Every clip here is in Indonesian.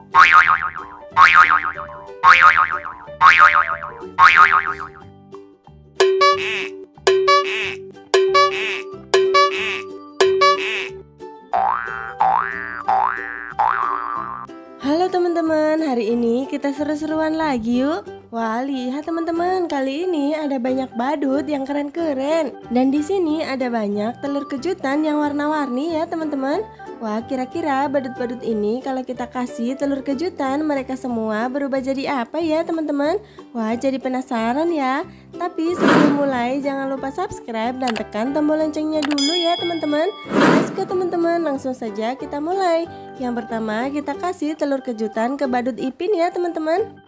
Halo teman-teman, hari ini kita seru-seruan lagi yuk. Wah, lihat teman-teman, kali ini ada banyak badut yang keren-keren. Dan di sini ada banyak telur kejutan yang warna-warni ya teman-teman. Wah, kira-kira badut-badut ini kalau kita kasih telur kejutan, mereka semua berubah jadi apa ya teman-teman? Wah, jadi penasaran ya. Tapi sebelum mulai, jangan lupa subscribe dan tekan tombol loncengnya dulu ya teman-teman. Let's go teman-teman, langsung saja kita mulai. Yang pertama, kita kasih telur kejutan ke badut Ipin ya teman-teman.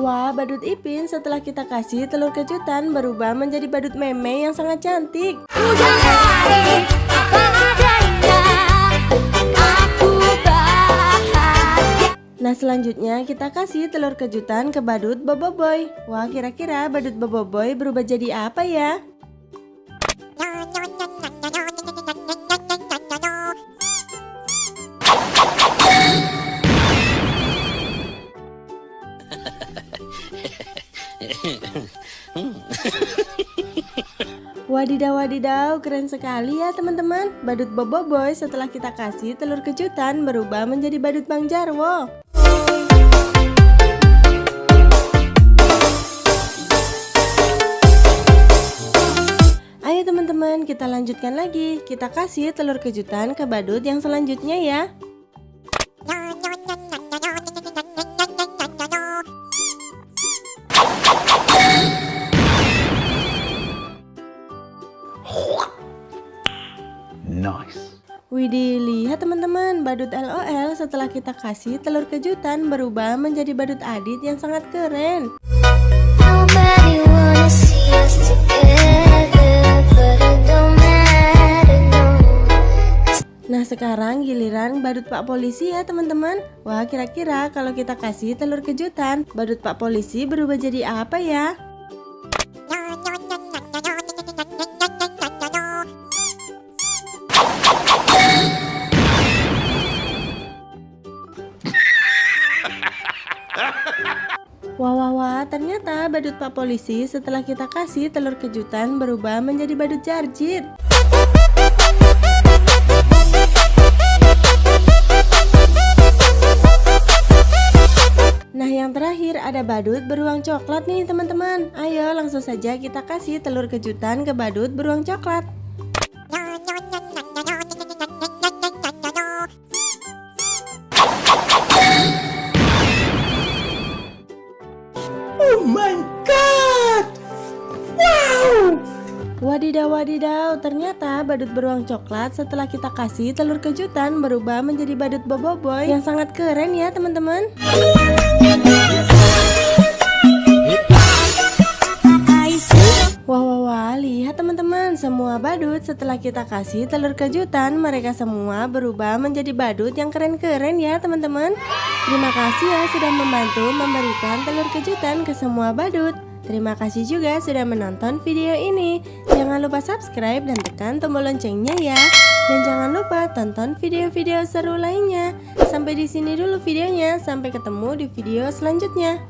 Wah, badut Ipin setelah kita kasih telur kejutan berubah menjadi badut meme yang sangat cantik. Nah, selanjutnya kita kasih telur kejutan ke badut Boboiboy. Wah, kira-kira badut Boboiboy berubah jadi apa ya? Wadidaw, keren sekali ya teman-teman. Badut Boboiboy setelah kita kasih telur kejutan berubah menjadi badut Bang Jarwo. Ayo teman-teman, kita lanjutkan lagi. Kita kasih telur kejutan ke badut yang selanjutnya ya. Nice. Widih, lihat teman-teman, badut LOL setelah kita kasih telur kejutan berubah menjadi badut Adit yang sangat keren. Nah, sekarang giliran badut Pak Polisi ya teman-teman. Wah, kira-kira kalau kita kasih telur kejutan, badut Pak Polisi berubah jadi apa ya? Wah, ternyata badut Pak Polisi setelah kita kasih telur kejutan berubah menjadi badut Jarjit. Nah, yang terakhir ada badut beruang coklat nih teman-teman. Ayo langsung saja kita kasih telur kejutan ke badut beruang coklat. Oh my god! Wow! Wadidaw, ternyata badut beruang coklat setelah kita kasih telur kejutan berubah menjadi badut Boboiboy yang sangat keren ya teman-teman. Wah, lihat teman-teman, semua badut setelah kita kasih telur kejutan, mereka semua berubah menjadi badut yang keren-keren ya teman-teman. Terima kasih ya sudah membantu memberikan telur kejutan ke semua badut. Terima kasih juga sudah menonton video ini. Jangan lupa subscribe dan tekan tombol loncengnya ya. Dan jangan lupa tonton video-video seru lainnya. Sampai di sini dulu videonya. Sampai ketemu di video selanjutnya.